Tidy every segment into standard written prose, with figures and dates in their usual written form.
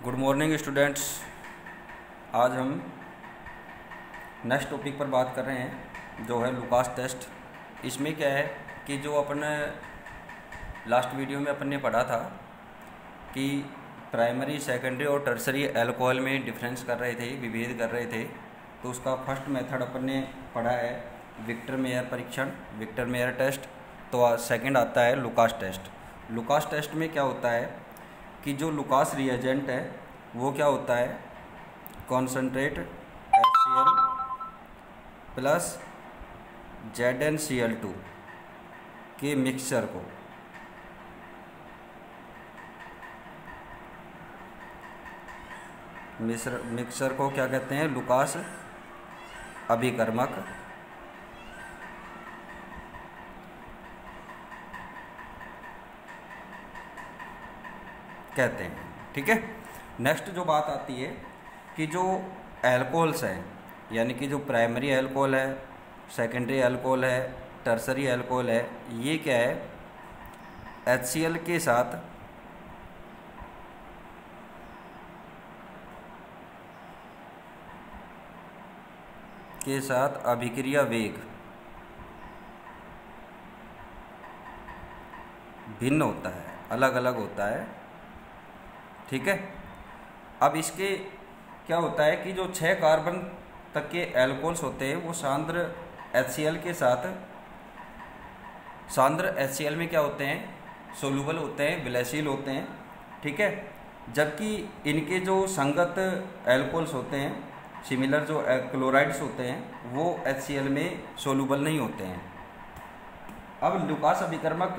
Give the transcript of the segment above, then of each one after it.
Good morning students. आज हम next topic पर बात कर रहे हैं जो है लुकास टेस्ट। इसमें क्या है कि जो अपने लास्ट वीडियो में अपन ने पढ़ा था कि प्राइमरी, सेकेंडरी और टर्सरी अल्कोहल में डिफरेंस कर रहे थे, विभेद कर रहे थे। तो उसका फर्स्ट मेथड अपन ने पढ़ा है विक्टर मेयर परीक्षण, विक्टर मेयर टेस्ट। तो सेकंड आता है लुकास टेस्ट। लुकास टेस्ट में क्या होता है कि जो लुकास रिएजेंट है वो क्या होता है, कॉन्सेंट्रेट HCl प्लस ZnCl2 के मिक्सचर को मिक्सचर को क्या कहते हैं, लुकास अभिकर्मक कहते हैं। ठीक है। नेक्स्ट जो बात आती है कि जो अल्कोहल्स हैं, यानी कि जो प्राइमरी अल्कोहल है, सेकेंडरी अल्कोहल है, टर्सरी अल्कोहल है, ये क्या है, HCl के साथ अभिक्रिया वेग भिन्न होता है, अलग अलग होता है। ठीक है। अब इसके क्या होता है कि जो 6 कार्बन तक के अल्कोहल्स होते हैं वो सांद्र HCl के साथ, सांद्र HCl में क्या होते हैं, सोल्यूबल होते हैं, विलयशील होते हैं। ठीक है। जबकि इनके जो संगत अल्कोहल्स होते हैं, सिमिलर जो क्लोराइड्स होते हैं, वो HCl में सोल्यूबल नहीं होते हैं। अब लुकास अभिकर्मक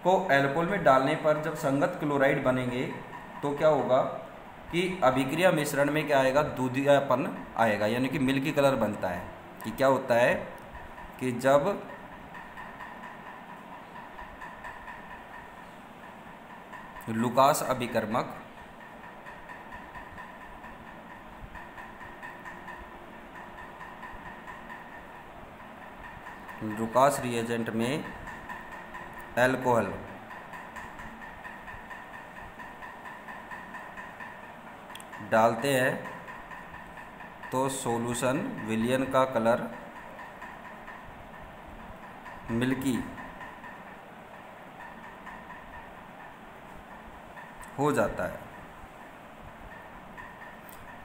को अल्कोहल में डालने पर जब संगत क्लोराइड बनेंगे तो क्या होगा कि अभिक्रिया मिश्रण में क्या आएगा, दूधियापन आएगा, यानी कि मिल्की कलर बनता है। कि क्या होता है कि जब लुकास अभिकर्मक लुकास रिएजेंट में अल्कोहल डालते हैं तो सॉल्यूशन विलियन का कलर मिल्की हो जाता है।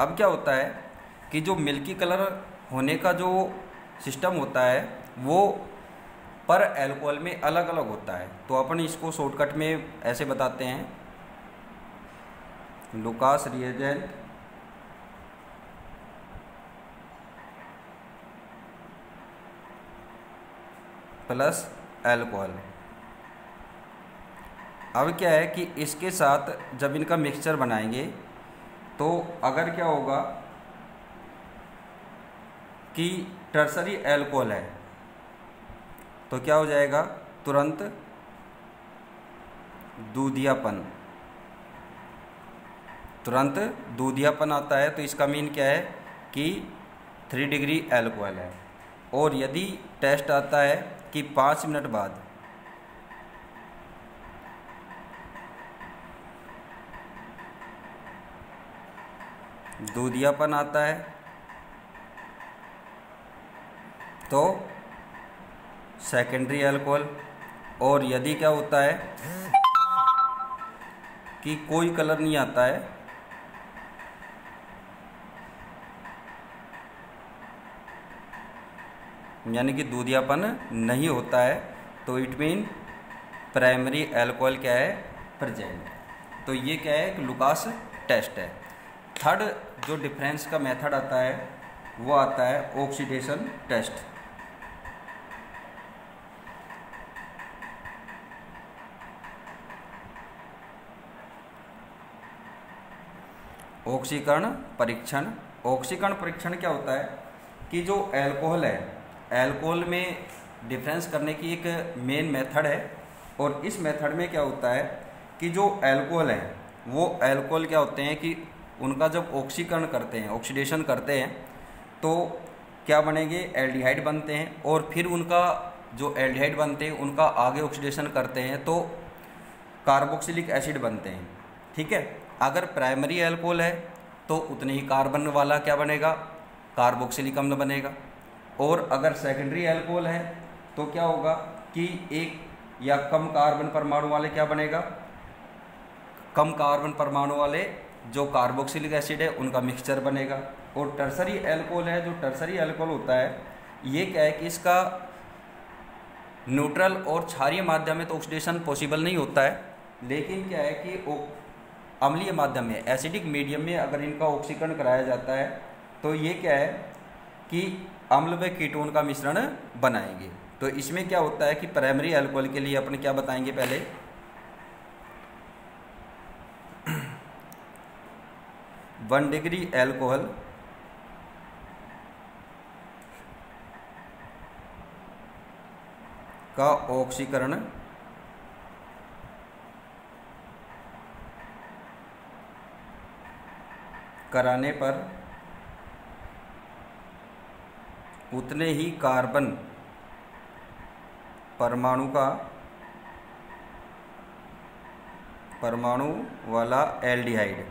अब क्या होता है कि जो मिल्की कलर होने का जो सिस्टम होता है वो पर अल्कोहल में अलग अलग होता है। तो अपन इसको शॉर्टकट में ऐसे बताते हैं, लुकास रिएजेंट प्लस अल्कोहल। अब क्या है कि इसके साथ जब इनका मिक्सचर बनाएंगे तो अगर क्या होगा कि टर्सरी अल्कोहल है तो क्या हो जाएगा, तुरंत दूधियापन आता है। तो इसका मीन क्या है कि 3 डिग्री अल्कोहल है। और यदि टेस्ट आता है कि 5 मिनट बाद दूधियापन आता है तो सेकेंडरी अल्कोहल। और यदि क्या होता है कि कोई कलर नहीं आता है यानी कि दूधियापन नहीं होता है तो इट मीन प्राइमरी अल्कोहल क्या है, प्रेजेंट। तो ये क्या है, लुकास टेस्ट है। थर्ड जो डिफरेंस का मेथड आता है वो आता है ऑक्सीडेशन टेस्ट। ऑक्सीकरण परीक्षण। ऑक्सीकरण परीक्षण क्या होता है कि जो अल्कोहल है, अल्कोहल में डिफरेंस करने की एक मेन मेथड है। और इस मेथड में क्या होता है कि जो अल्कोहल है वो अल्कोहल क्या होते हैं कि उनका जब ऑक्सीकरण करते हैं, ऑक्सीडेशन करते हैं तो क्या बनेंगे, एल्डिहाइड बनते हैं। और फिर उनका जो एल्डिहाइड बनते हैं उनका आगे ऑक्सीडेशन करते हैं तो कार्बोक्सिलिक एसिड बनते हैं। ठीक है। अगर प्राइमरी अल्कोहल है तो उतने ही कार्बन वाला क्या बनेगा, कार्बोक्सिलिक अम्ल बनेगा। और अगर सेकेंडरी अल्कोहल है तो क्या होगा कि एक या कम कार्बन परमाणु वाले क्या बनेगा, कम कार्बन परमाणु वाले जो कार्बोक्सिलिक एसिड है उनका मिक्सचर बनेगा। और टर्सरी अल्कोहल है, जो टर्सरी अल्कोहल होता है ये क्या है कि इसका न्यूट्रल और क्षारीय माध्यम में तो ऑक्सीडेशन पॉसिबल नहीं होता है, लेकिन क्या है कि अम्लीय माध्यम में, एसिडिक मीडियम में अगर इनका ऑक्सीकरण कराया जाता है तो ये क्या है कि अम्ल व कीटोन का मिश्रण बनाएंगे। तो इसमें क्या होता है कि प्राइमरी अल्कोहल के लिए अपन क्या बताएंगे, पहले 1 डिग्री अल्कोहल का ऑक्सीकरण कराने पर उतने ही कार्बन परमाणु वाला एल्डिहाइड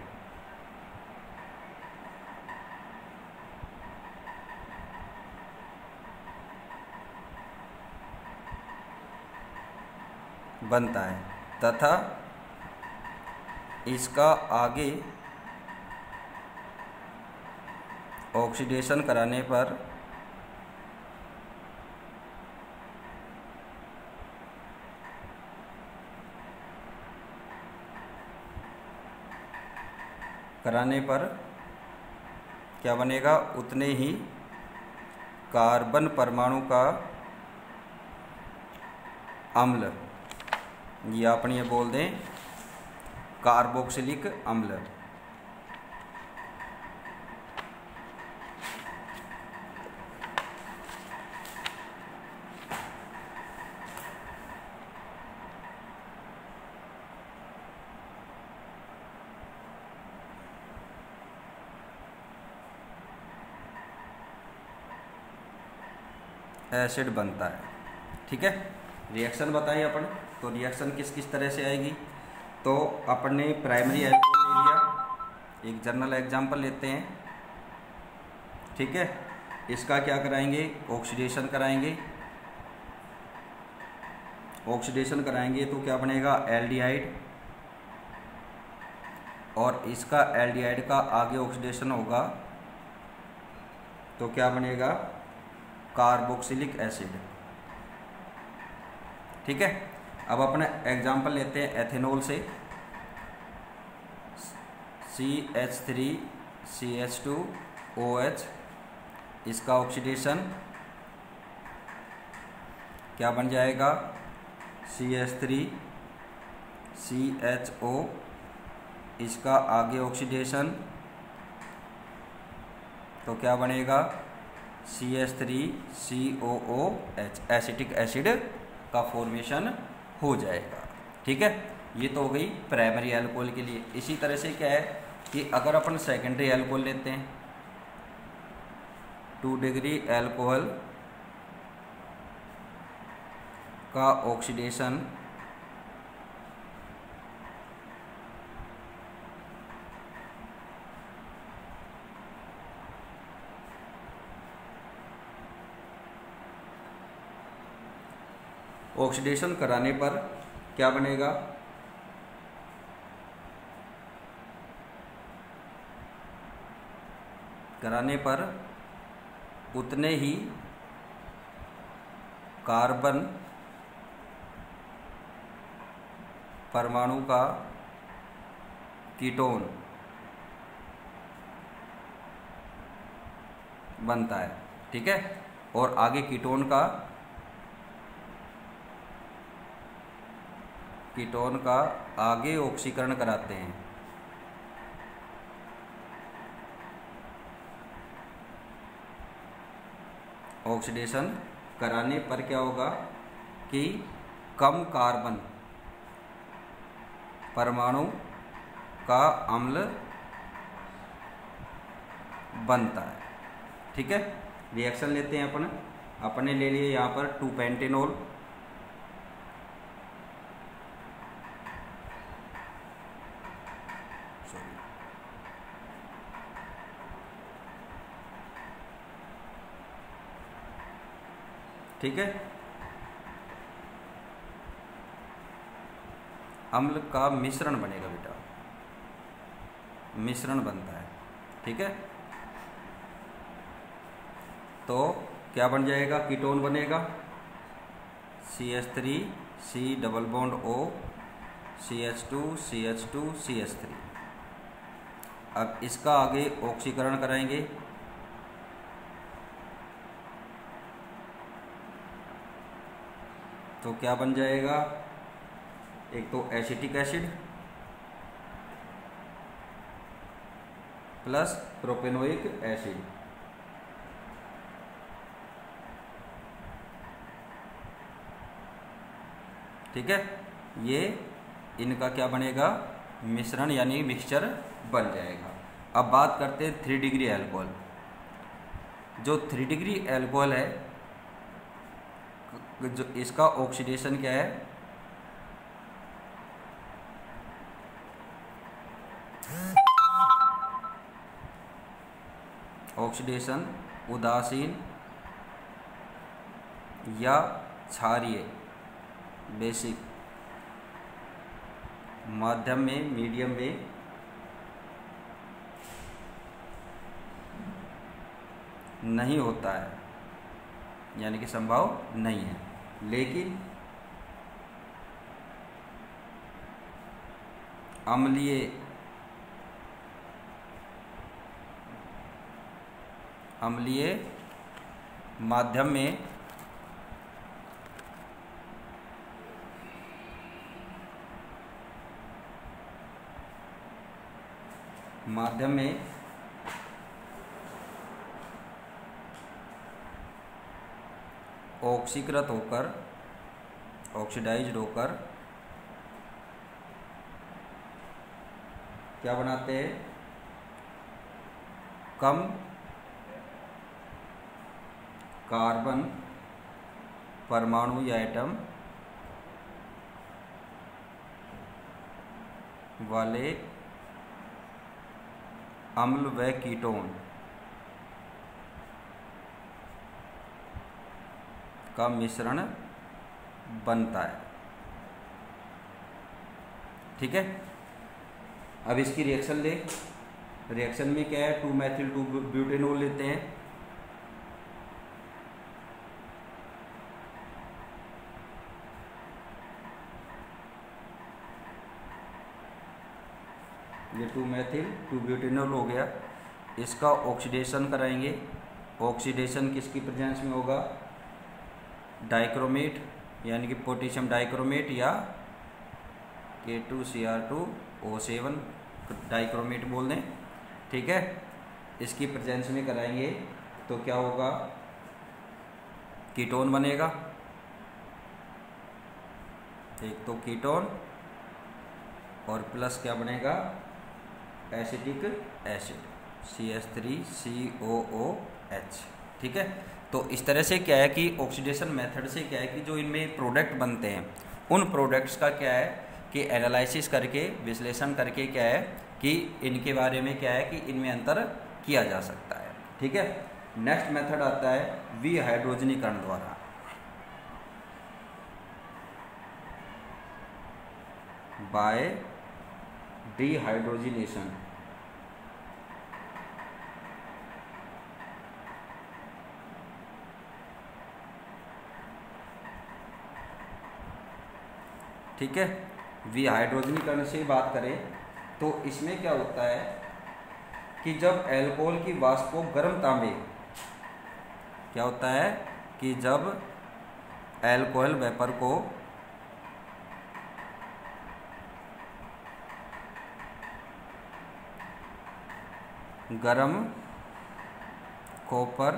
बनता है तथा इसका आगे ऑक्सीडेशन कराने पर क्या बनेगा, उतने ही कार्बन परमाणु का अम्ल, या अपन ये बोल दें कार्बोक्सिलिक अम्ल, एसिड बनता है। ठीक है, रिएक्शन बताइए अपन, तो रिएक्शन किस किस तरह से आएगी। तो अपन ने प्राइमरी अल्कोहल ले लिया, एक जनरल एग्जांपल लेते हैं। ठीक है, इसका क्या कराएंगे, ऑक्सीडेशन कराएंगे। ऑक्सीडेशन कराएंगे तो क्या बनेगा, एल्डिहाइड, और इसका एल्डिहाइड का आगे ऑक्सीडेशन होगा तो क्या बनेगा, कार्बोक्सिलिक एसिड। ठीक है, अब अपना एग्जांपल लेते हैं एथेनॉल से। CH3CH2OH, इसका ऑक्सीडेशन क्या बन जाएगा, CH3CHO, इसका आगे ऑक्सीडेशन तो क्या बनेगा, CH3COOH, एसिटिक एसिड का फॉर्मेशन हो जाएगा। ठीक है, ये तो हो गई प्राइमरी अल्कोहल के लिए। इसी तरह से क्या है कि अगर अपन सेकेंडरी अल्कोहल लेते हैं, 2 डिग्री अल्कोहल का ऑक्सीडेशन कराने पर क्या बनेगा, उतने ही कार्बन परमाणु का कीटोन बनता है। ठीक है, और आगे कीटोन का आगे ऑक्सीकरण कराते हैं। ऑक्सीडेशन कराने पर क्या होगा कि कम कार्बन परमाणु का अम्ल बनता है। ठीक है, रिएक्शन लेते हैं अपने ले लिए यहाँ पर 2 पेंटेनॉल, ठीक है। अम्ल का मिश्रण बनेगा बेटा, मिश्रण बनता है, ठीक है। तो क्या बन जाएगा, कीटोन बनेगा CH3 C double bond O CH2 CH2 CH3। अब इसका आगे ऑक्सीकरण कराएंगे, तो क्या बन जाएगा, एक तो acetic acid plus propanoic acid, ठीक है। ये इनका क्या बनेगा, मिश्रण यानी मिक्सचर बन जाएगा। अब बात करते हैं 3 डिग्री एल्कोहल। जो 3 डिग्री एल्कोहल है, जो इसका ऑक्सीडेशन क्या है, ऑक्सीडेशन उदासीन या क्षारीय बेसिक माध्यम में, मीडियम में नहीं होता है, यानी कि संभव नहीं है। लेकिन अम्लीय माध्यम में ऑक्सीकृत होकर, ऑक्सीडाइज्ड होकर क्या बनाते हैं, कम कार्बन परमाणु या एटम वाले अम्ल व कीटोन का मिश्रण बनता है, ठीक है। अब इसकी रिएक्शन ले, रिएक्शन में क्या है, 2-मेथिल 2-ब्यूटेनॉल लेते हैं, ये 2-मेथिल 2-ब्यूटेनॉल हो गया। इसका ऑक्सीडेशन कराएंगे, ऑक्सीडेशन किसकी प्रेजेंस में होगा, डाइक्रोमेट यानी कि पोटेशियम डाइक्रोमेट या K2Cr2O7 डाइक्रोमेट बोल दें, ठीक है। इसकी प्रेजेंस में कराएंगे तो क्या होगा, कीटोन बनेगा, एक तो कीटोन और प्लस क्या बनेगा, एसिटिक एसिड CH3COOH, ठीक है। तो इस तरह से क्या है कि ऑक्सीडेशन मेथड से क्या है कि जो इनमें प्रोडक्ट बनते हैं, उन प्रोडक्ट्स का क्या है कि एनालिसिस करके, विश्लेषण करके क्या है कि इनके बारे में क्या है कि इनमें अंतर किया जा सकता है, ठीक है। नेक्स्ट मेथड आता है विहाइड्रोजनीकरण द्वारा। बाय डिहाइड्रोजिनेशन, ठीक है। विहाइड्रोजनीकरण से बात करें तो इसमें क्या होता है कि जब एल्कोहल की वाष्प को गर्म तांबे, क्या होता है कि जब एल्कोहल वेपर को गर्म कॉपर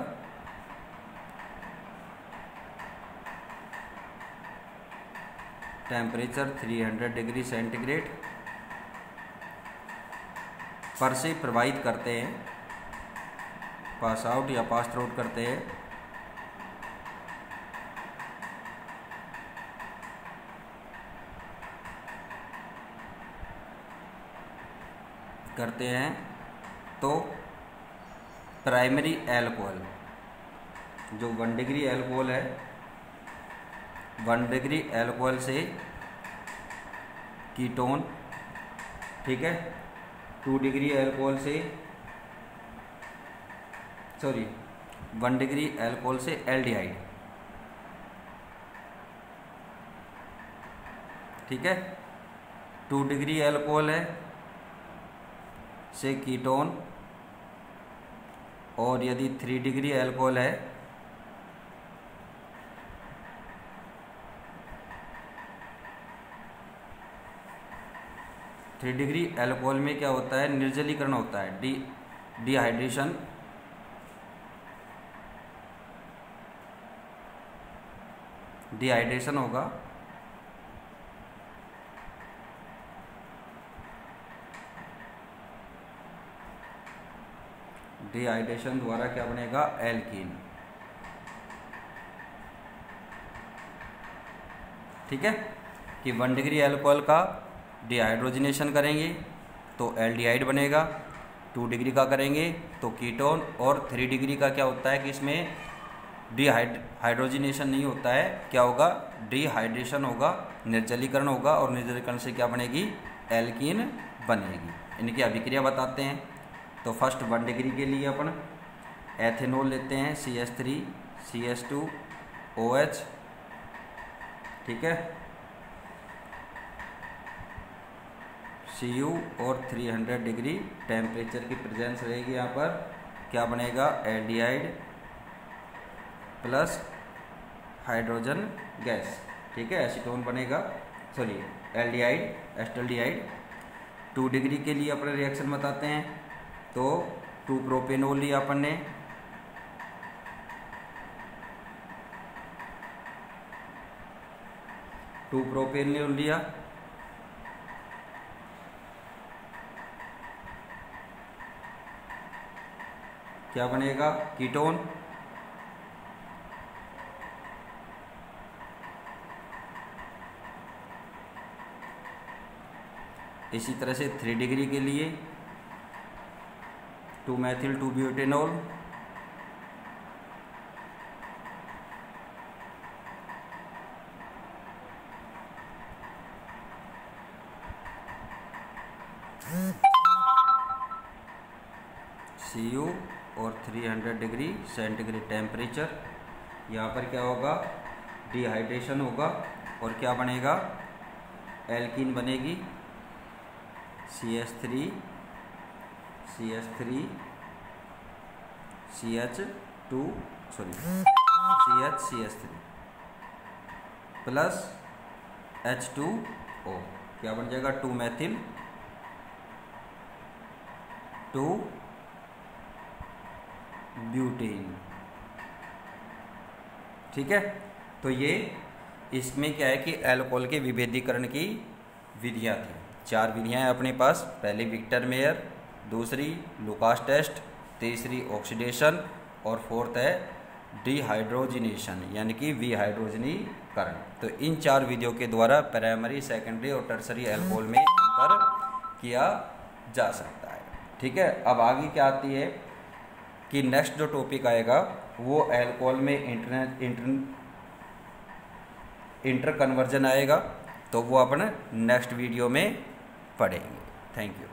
टेम्परेचर 300 डिग्री सेंटीग्रेड पर से प्रवाहित करते हैं, पास आउट या पास थ्रू करते हैं, तो प्राइमरी एल्कोहल जो 1 डिग्री एल्कोहल है 1 डिग्री एल्कोहल से कीटोन, ठीक है, 2 डिग्री एल्कोहल से 1 डिग्री एल्कोहल से एल्डिहाइड, ठीक है, 2 डिग्री एल्कोहल है से कीटोन, और यदि 3 डिग्री एल्कोहल है डिग्री एल्कोहल में क्या होता है, निर्जलीकरण होता है, डिहाइड्रेशन होगा, डिहाइड्रेशन द्वारा क्या बनेगा, एल्कीन, ठीक है, कि 1 डिग्री एल्कोहल का डिहाइड्रोजनेशन करेंगे तो एल्डिहाइड बनेगा, 2 डिग्री का करेंगे तो कीटोन, और 3 डिग्री का क्या होता है कि इसमें हाइड्रोजनेशन नहीं होता है, क्या होगा, डिहाइड्रेशन होगा, निर्जलीकरण होगा, और निर्जलीकरण से क्या बनेगी, एल्कीन बनेगी। इनकी अभिक्रिया बताते हैं। तो फर्स्ट 1 डिग्री के लिए अपन एथेनॉल लेते हैं, CH3 CH2OH, ठीक है, Cu, और 300 डिग्री टेम्परेचर की प्रेजेंस रहेगी यहाँ पर, क्या बनेगा, एल्डिहाइड प्लस हाइड्रोजन गैस, ठीक है, एसीटोन बनेगा, एल्डिहाइड, एस्टल्डिहाइड। 2 डिग्री के लिए अपने रिएक्शन बताते हैं, तो 2 प्रोपेनॉल लिया अपन ने, टू प्रोपेनॉल लिया, क्या बनेगा, कीटोन, इसी तरह से 3 डिग्री के लिए 2 मेथिल 2 ब्यूटेनॉल, Cu, और 300 डिग्री सेंटीग्रेड टेम्परेचर, यहाँ पर क्या होगा, डिहाइड्रेशन होगा, और क्या बनेगा, एल्कीन बनेगी, CH3 CH2 CH3 plus H2O, क्या बन जाएगा, 2 मेथिल 2 ब्यूटेन, ठीक है। तो ये इसमें क्या है कि एल्कोहल के विभेदीकरण की विधियाँ थी। 4 विधियाँ हैं अपने पास, पहली विक्टर मेयर, दूसरी लुकास टेस्ट, तीसरी ऑक्सीडेशन, और फोर्थ है डिहाइड्रोजनेशन यानी कि विहाइड्रोजनीकरण। तो इन 4 विधियों के द्वारा प्राइमरी, सेकेंडरी और टर्सरी एल्कोहल में अंतर किया जा सकता है, ठीक है। अब आगे क्या आती है कि नेक्स्ट जो टॉपिक आएगा वो एल्कोहल में इंटर कन्वर्जन आएगा, तो वो अपन नेक्स्ट वीडियो में पढ़ेंगे। Thank you.